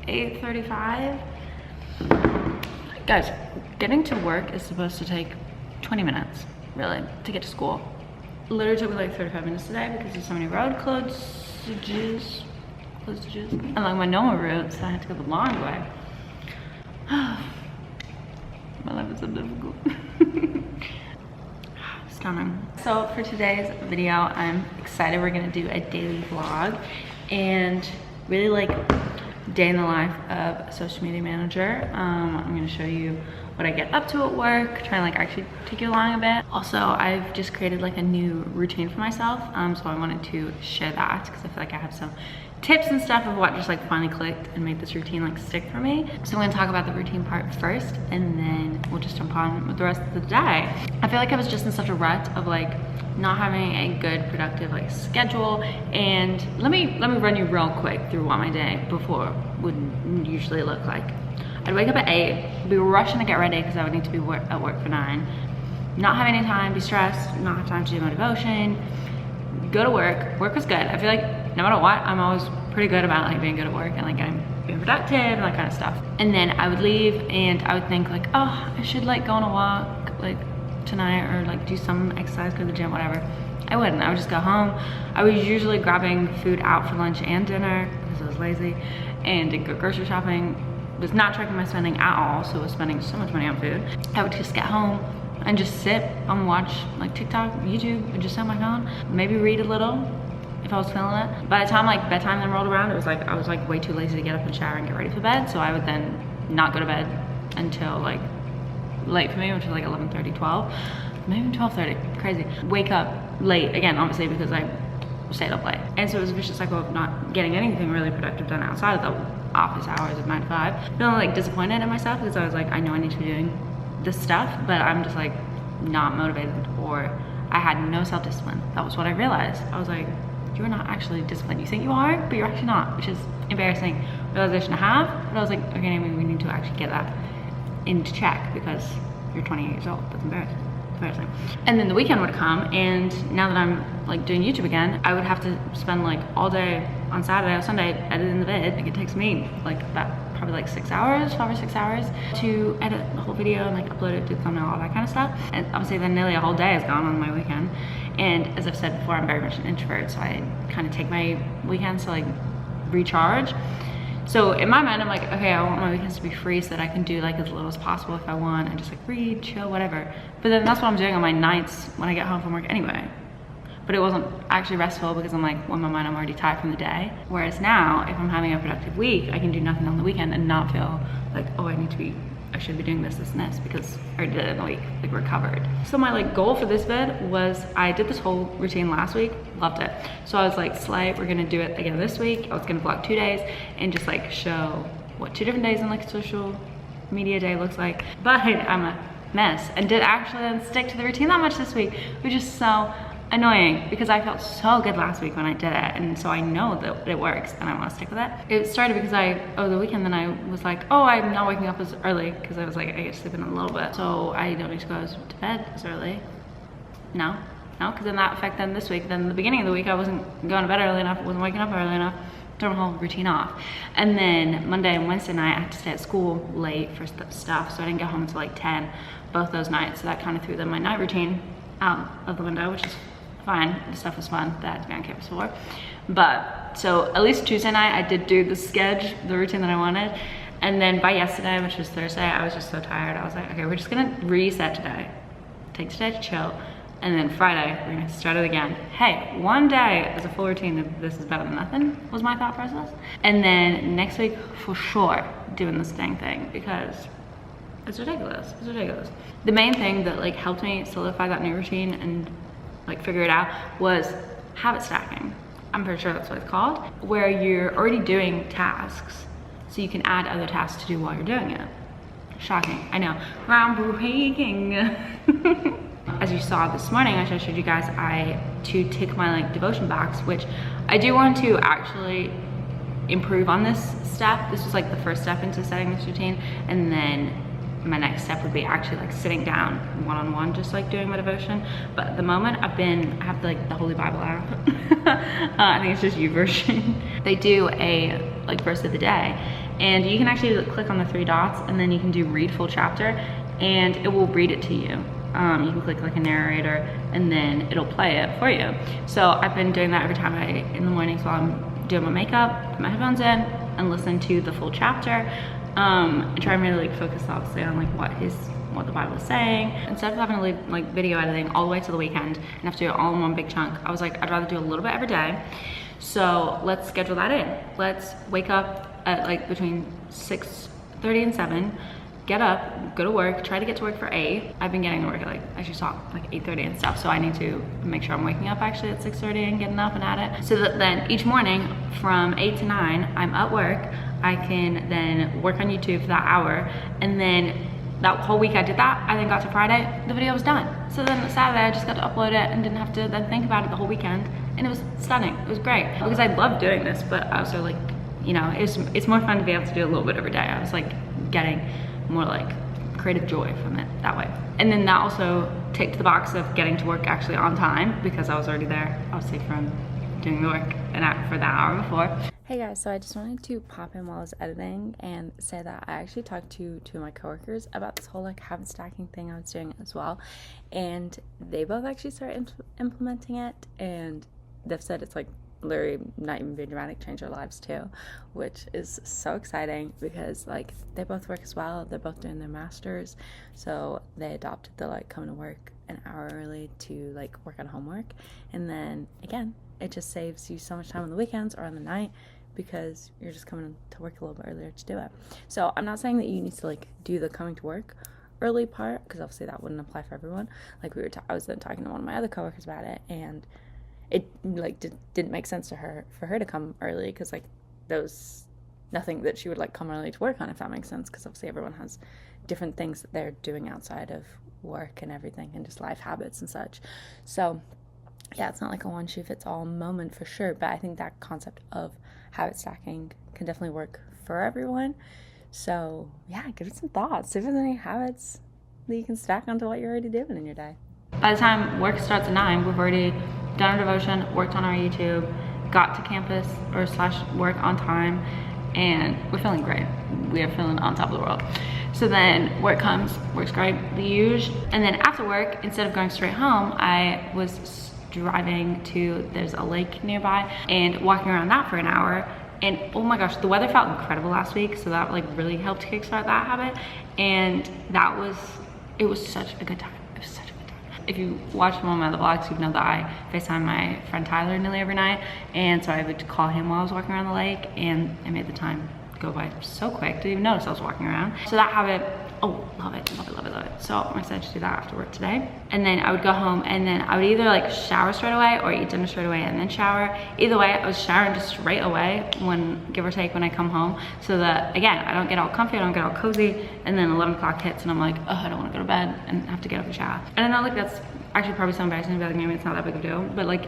8:35. Guys, getting to work is supposed to take 20 minutes, really, to get to school. Literally took me like 35 minutes today because there's so many road closages, and like my normal route, so I had to go the long way. My life is so difficult. Stunning. So for today's video, I'm excited. We're gonna do a daily vlog and really like day in the life of a social media manager. I'm gonna show you what I get up to at work, try and like actually take you along a bit. Also, I've just created like a new routine for myself, so I wanted to share that because I feel like I have some tips and stuff of what just like finally clicked and made this routine like stick for me. So I'm gonna talk about the routine part first, and then we'll just jump on with the rest of the day. I feel like I was just in such a rut of like not having a good productive like schedule, and let me run you real quick through what my day before would usually look like. I'd wake up at 8, be rushing to get ready because I would need to be at work for 9, not have any time, be stressed, not have time to do my devotion, go to work. Work was good. I feel like no matter what, I'm always pretty good about like being good at work and like being productive and that kind of stuff. And then I would leave and I would think like, oh, I should like go on a walk like tonight, or like do some exercise, go to the gym, whatever. I wouldn't. I would just go home. I was usually grabbing food out for lunch and dinner because I was lazy, and did go grocery shopping. Was not tracking my spending at all, so I was spending so much money on food. I would just get home and just sit and watch like TikTok, YouTube, and just sit on my phone, maybe read a little if I was feeling it. By the time like bedtime then rolled around, it was like I was like way too lazy to get up and shower and get ready for bed, so I would then not go to bed until like late for me, which was like 11:30, 12, maybe 12:30, crazy. Wake up late again, obviously, because I stayed up late. And so it was a vicious cycle of not getting anything really productive done outside of the office hours of 9 to 5. Feeling like disappointed in myself because I was like, I know I need to be doing this stuff, but I'm just like not motivated, or I had no self-discipline. That was what I realized. I was like, you're not actually disciplined. You think you are, but you're actually not, which is embarrassing realization to have. But I was like, okay, Naomi, we need to actually get that into check because you're 28 years old. That's embarrassing. And then the weekend would come, and now that I'm like doing YouTube again, I would have to spend like all day on Saturday or Sunday editing the vid. Like it takes me like about probably like 6 hours, 5 or 6 hours to edit the whole video and like upload it, do the thumbnail, all that kind of stuff. And obviously then nearly a whole day is gone on my weekend. And as I've said before, I'm very much an introvert, so I kind of take my weekends to like recharge. So in my mind, I'm like, okay, I want my weekends to be free so that I can do like as little as possible if I want, and just like read, chill, whatever. But then that's what I'm doing on my nights when I get home from work anyway. But it wasn't actually restful because I'm like, well, in my mind, I'm already tired from the day. Whereas now, if I'm having a productive week, I can do nothing on the weekend and not feel like, oh, I should be doing this, this, and this, because I already did it in the week, like we're covered. So my like goal for this vid was, I did this whole routine last week, loved it. So I was like, slay, we're gonna do it again this week. I was gonna vlog 2 days and just like show what 2 different days in like social media day looks like. But I'm a mess and did actually then stick to the routine that much this week, which is so annoying because I felt so good last week when I did it, and so I know that it works and I want to stick with it. It started because over the weekend then I was like, oh, I'm not waking up as early because I was like, I get to sleep in a little bit, so I don't need to go to bed as early. No, because then that affected then this week. Then the beginning of the week I wasn't going to bed early enough, wasn't waking up early enough, throwing the whole routine off. And then Monday and Wednesday night I had to stay at school late for stuff, so I didn't get home until like 10 both those nights, so that kind of threw then my night routine out of the window, which is fine. The stuff was fun that I had to be on campus for. But so at least Tuesday night I did do the the routine that I wanted. And then by yesterday, which was Thursday, I was just so tired. I was like, okay, we're just gonna reset today. Take today to chill. And then Friday, we're gonna start it again. Hey, 1 day as a full routine, if this is better than nothing, was my thought process. And then next week, for sure, doing this dang thing, because it's ridiculous, it's ridiculous. The main thing that like helped me solidify that new routine and like figure it out was habit stacking. I'm pretty sure that's what it's called, where you're already doing tasks, so you can add other tasks to do while you're doing it. Shocking, I know, groundbreaking. As you saw this morning, I showed you guys to tick my like devotion box, which I do want to actually improve on this step. This was like the first step into setting this routine, and then my next step would be actually like sitting down one-on-one, just like doing my devotion. But at the moment I have like the Holy Bible app. I think it's just YouVersion. They do a like verse of the day, and you can actually click on the 3 dots and then you can do read full chapter and it will read it to you. You can click like a narrator and then it'll play it for you. So I've been doing that every time in the mornings while I'm doing my makeup, put my headphones in and listen to the full chapter, and try and really like focus obviously on like what the Bible is saying. Instead of having to leave like video editing all the way to the weekend and have to do it all in one big chunk, I was like, I'd rather do a little bit every day. So let's schedule that in. Let's wake up at like between 6:30 and 7, get up, go to work, try to get to work for 8. I've been getting to work at like, as you saw, like 8:30 and stuff. So I need to make sure I'm waking up actually at 6:30 and getting up and at it. So that then each morning from 8 to 9, I'm at work. I can then work on YouTube for that hour. And then that whole week I did that. I then got to Friday, the video was done. So then Saturday I just got to upload it and didn't have to then think about it the whole weekend. And it was stunning, it was great. Because I love doing this, but I also like, you know, it's more fun to be able to do a little bit every day. I was like getting more like creative joy from it that way. And then that also ticked the box of getting to work actually on time because I was already there, obviously from doing the work for that hour before. Hey guys, so I just wanted to pop in while I was editing and say that I actually talked to 2 of my coworkers about this whole like habit stacking thing I was doing as well, and they both actually started implementing it, and they've said it's like literally not even being dramatic, change their lives too, which is so exciting because like they both work as well. They're both doing their masters, so they adopted the like coming to work an hour early to like work on homework, and then again it just saves you so much time on the weekends or on the night because you're just coming to work a little bit earlier to do it. So I'm not saying that you need to like do the coming to work early part, because obviously that wouldn't apply for everyone. Like I was then talking to one of my other coworkers about it, and it like didn't make sense to her for her to come early, because like there was nothing that she would like come early to work on, if that makes sense, because obviously everyone has different things that they're doing outside of work and everything, and just life habits and such. So yeah, it's not like a one shoe fits all moment for sure, but I think that concept of habit stacking can definitely work for everyone. So yeah, give it some thoughts. See if there's any habits that you can stack onto what you're already doing in your day. By the time work starts at 9, we've already done our devotion, worked on our YouTube, got to campus or / work on time, and we're feeling great. We are feeling on top of the world. So then work comes, works great, the usual. And then after work, instead of going straight home, I was driving to, there's a lake nearby, and walking around that for an hour. And oh my gosh, the weather felt incredible last week, so that like really helped kickstart that habit. And it was such a good time. It was such a good time. If you watch one of my other vlogs, you know that I FaceTime my friend Tyler nearly every night, and so I would call him while I was walking around the lake, and I made the time go by so quick, didn't even notice I was walking around. So that habit, oh, love it. So I'm excited to do that after work today. And then I would go home, and then I would either like shower straight away or eat dinner straight away and then shower. Either way, I was showering just straight away when, give or take, when I come home, so that again, I don't get all comfy, I don't get all cozy, and then 11 o'clock hits and I'm like, oh, I don't want to go to bed and have to get up and shower. And I know like that's actually probably so embarrassing, but like maybe it's not that big of a deal, but like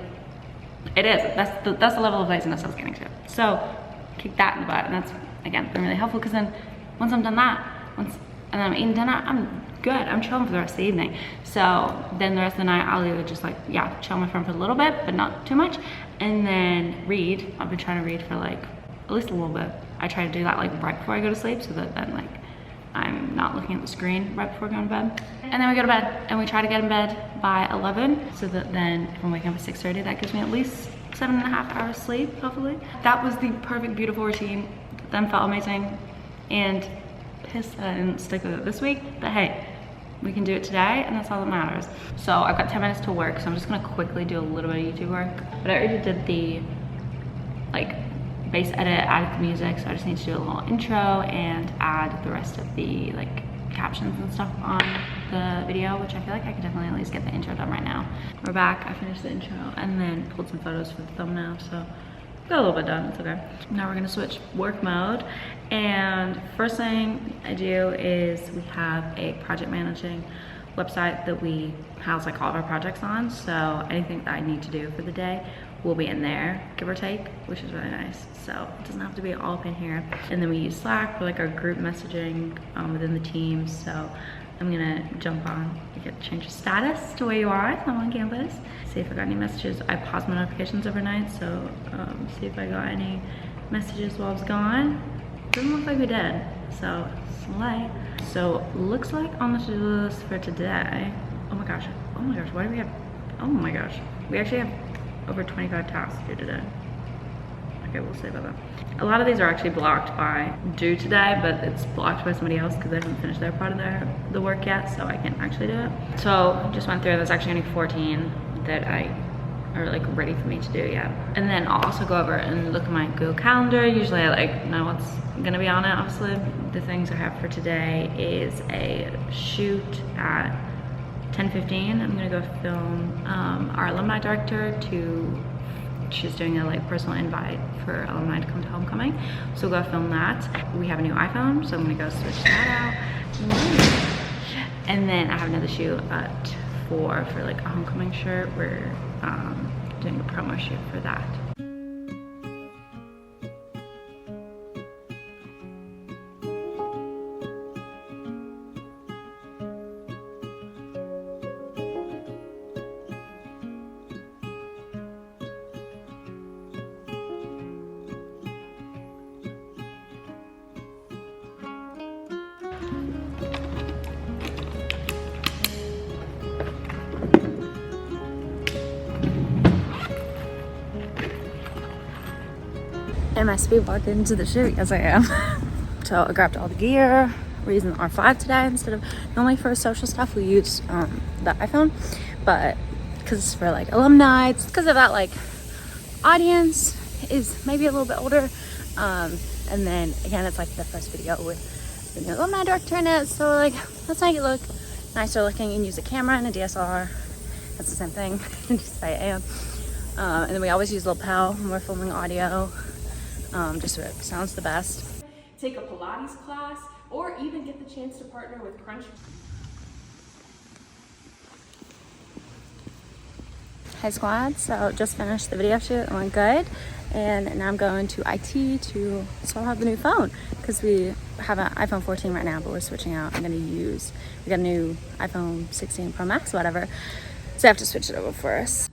it is. That's the level of laziness I was getting to. So kick that in the butt, and that's again been really helpful, because then once I'm done that, and then I'm eating dinner, I'm good. I'm chilling for the rest of the evening. So then the rest of the night, I'll either just like, yeah, chill on my phone for a little bit, but not too much, and then read. I've been trying to read for like at least a little bit. I try to do that like right before I go to sleep, so that then like I'm not looking at the screen right before going to bed. And then we go to bed, and we try to get in bed by 11, so that then if I'm waking up at 6:30, that gives me at least 7.5 hours sleep, hopefully. That was the perfect, beautiful routine. Then felt amazing, and pissed that I didn't stick with it this week, but hey, we can do it today, and that's all that matters. So I've got 10 minutes to work, so I'm just gonna quickly do a little bit of YouTube work. But I already did the like base edit, added the music, so I just need to do a little intro and add the rest of the like captions and stuff on the video, which I feel like I could definitely at least get the intro done right now. We're back. I finished the intro and then pulled some photos for the thumbnail, so got a little bit done, it's okay. Now we're gonna switch work mode, and first thing I do is we have a project managing website that we house like all of our projects on, so anything that I need to do for the day will be in there, give or take, which is really nice. So it doesn't have to be all up in here. And then we use Slack for like our group messaging within the team. So I'm gonna jump on, you get to change the status to where you are if I'm on campus. See if I got any messages. I pause my notifications overnight, so see if I got any messages while I was gone. Doesn't look like we did, so slay. So looks like on the to-do list for today, oh my gosh, why do we have, oh my gosh, we actually have over 25 tasks here today. Okay, we'll see about that. A lot of these are actually blocked by due today, but it's blocked by somebody else because they haven't finished their part of the work yet, so I can't actually do it. So just went through, there's actually only 14 that are like ready for me to do yet. And then I'll also go over and look at my Google Calendar. Usually I like know what's gonna be on it, obviously. The things I have for today is a shoot at 10:15. I'm gonna go film our alumni director she's doing a like personal invite for alumni to come to homecoming. So we'll go film that. We have a new iPhone, so I'm gonna go switch that out. And then I have another shoot at 4 for like a homecoming shirt. We're doing a promo shoot for that. Am I speed walking into the shoot? Yes, I am. So I grabbed all the gear. We're using the R5 today instead of, normally for social stuff we use the iPhone, but because it's for like alumni, it's because of that like audience is maybe a little bit older. And then again, it's like the first video with the new alumni director in it. So like, let's make it look nicer looking and use a camera and a DSLR. That's the same thing, just say am. And then we always use a lapel when we're filming audio. Just so it sounds the best. Take a Pilates class, or even get the chance to partner with Crunch. Hey squad, so just finished the video shoot, it went good. And now I'm going to IT to sort out the new phone because we have an iPhone 14 right now, but we're switching out. We got a new iPhone 16 Pro Max, whatever. So I have to switch it over for us.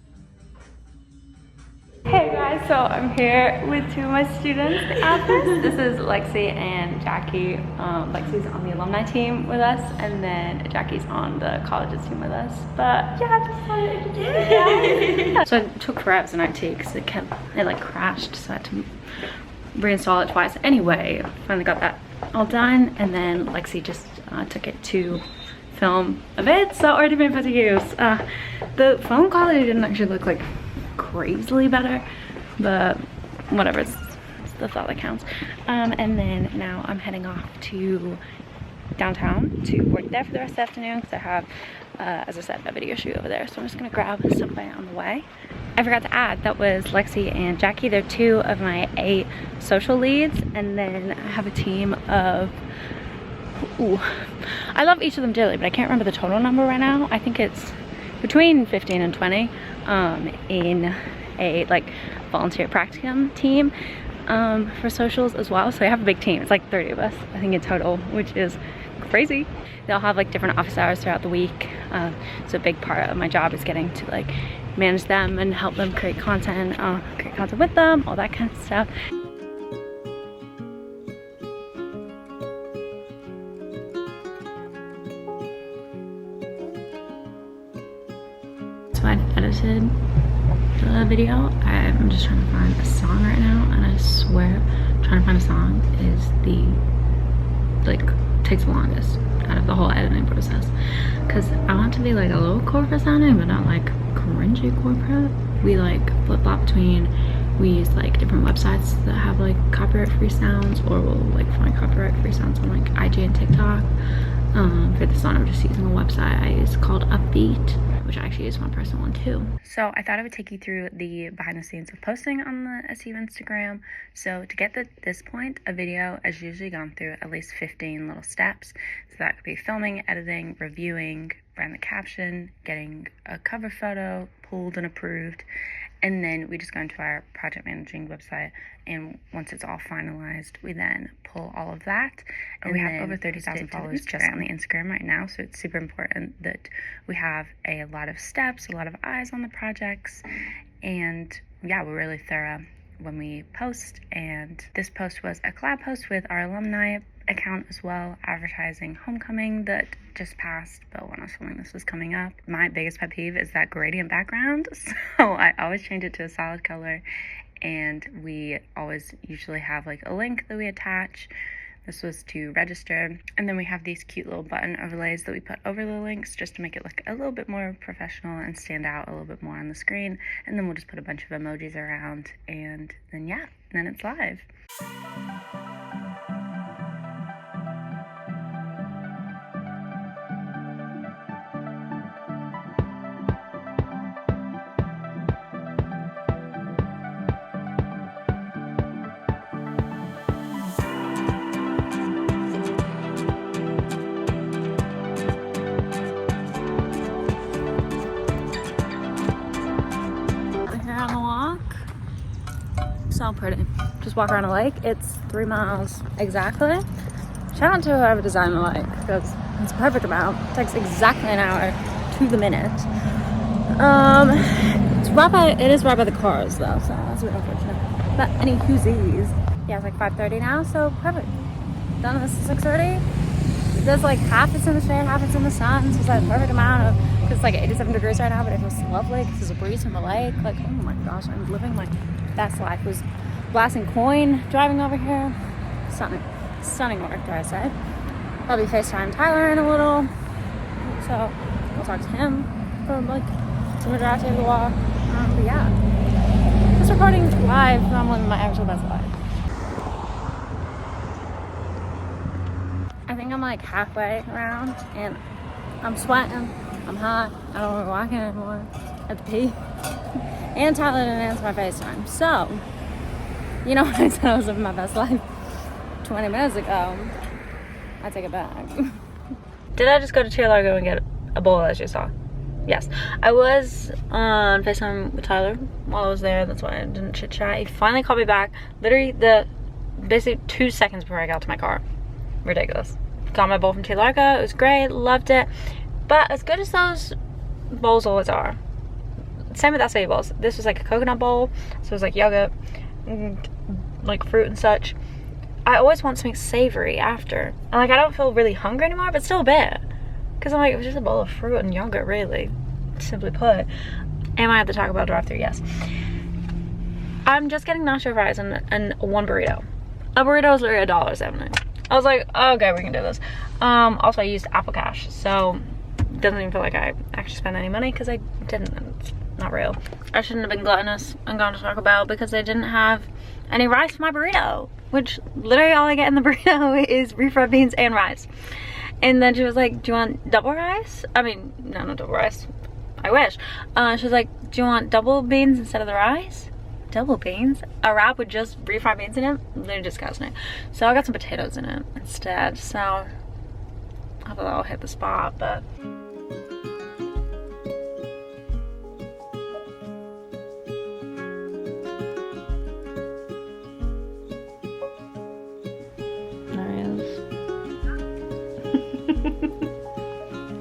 Hey guys, so I'm here with two of my students at this. This is Lexi and Jackie. Lexi's on the alumni team with us, and then Jackie's on the colleges team with us. But yeah, I just wanted to introduce you guys. So it took forever in IT because it like crashed, so I had to reinstall it twice. Anyway, finally got that all done, and then Lexi just took it to film a vid, so already been put to use. The phone quality didn't actually look like crazily better, but whatever, it's the thought that counts. And then now I'm heading off to downtown to work there for the rest of the afternoon because I have, as I said, a video shoot over there. So I'm just gonna grab something on the way. I forgot to add, that was Lexi and Jackie. They're 2 of my 8 social leads, and then I have a team of, I love each of them dearly, but I can't remember the total number right now. I think it's between 15 and 20 in a like volunteer practicum team for socials as well. So I have a big team. It's like 30 of us, I think, in total, which is crazy. They'll have like different office hours throughout the week. So a big part of my job is getting to like manage them and help them create content with them, all that kind of stuff. So I've edited the video. I'm just trying to find a song right now, and I swear trying to find a song is takes the longest out of the whole editing process, because I want to be like a little corporate sounding but not like cringy corporate. We like flip-flop between, we use like different websites that have like copyright free sounds, or we'll like find copyright free sounds on like IG and TikTok. For this one I'm just using a website I use called Upbeat, which I actually use one personal one too. So I thought I would take you through the behind the scenes of posting on the SU Instagram. So to get to this point, a video has usually gone through at least 15 little steps. So that could be filming, editing, reviewing, writing the caption, getting a cover photo pulled and approved, and then we just go into our project managing website, and once it's all finalized, we then pull all of that. And we have over 30,000 followers just on the Instagram right now, so it's super important that we have a lot of steps, a lot of eyes on the projects, and yeah, we're really thorough when we post, and this post was a collab post with our alumni account as well, advertising homecoming that just passed, but when I was filming this was coming up. My biggest pet peeve is that gradient background, so I always change it to a solid color, and we always usually have like a link that we attach. This was to register, and then we have these cute little button overlays that we put over the links just to make it look a little bit more professional and stand out a little bit more on the screen, and then we'll just put a bunch of emojis around, and then yeah, then it's live. So pretty. Just walk around a lake. It's 3 miles exactly. Shout out to whoever designed the lake, because it's a perfect amount. It takes exactly an hour to the minute. It is right by the cars though, so that's a bit unfortunate. But any whoosies. Yeah, it's like 5:30 now, so perfect. Done this at 6:30. There's like half it's in the shade, half it's in the sun, so it's like a perfect amount of, because it's like 87 degrees right now, but it feels lovely because there's a breeze from the lake. Like, oh my gosh, I'm living my best life. Was blasting coin driving over here. Stunning work, dare I say. Probably FaceTime Tyler in a little, so we'll talk to him for like the majority of the walk. But yeah, just recording live. I'm living my actual best life. I think I'm like halfway around, and I'm sweating. I'm hot. I don't want to walk anymore. I have to pee. And Tyler didn't answer my FaceTime. So, you know when I said I was living my best life 20 minutes ago, I take it back. Did I just go to Tia Largo and get a bowl as you saw? Yes. I was on FaceTime with Tyler while I was there. That's why I didn't chit chat. He finally called me back. Literally basically 2 seconds before I got to my car. Ridiculous. Got my bowl from Tia Largo. It was great. Loved it. But as good as those bowls always are, same with acai bowls. This was like a coconut bowl, so it was like yogurt and like fruit and such. I always want something savory after. And like I don't feel really hungry anymore, but still a bit. Because I'm like, it was just a bowl of fruit and yogurt, really, simply put. Am I at the Taco Bell drive-thru? Yes. I'm just getting nacho fries and one burrito. A burrito is literally $1.70. I was like, okay, we can do this. Also, I used Apple Cash, so it doesn't even feel like I actually spent any money because I didn't. It's not real. I shouldn't have been gluttonous and gone to Taco Bell because they didn't have any rice for my burrito, which literally all I get in the burrito is refried beans and rice. And then she was like, do you want double rice? I mean, no, not double rice. I wish. She was like, do you want double beans instead of the rice? Double beans? A wrap with just refried beans in it? They're disgusting. So I got some potatoes in it instead. So I thought that'll hit the spot, but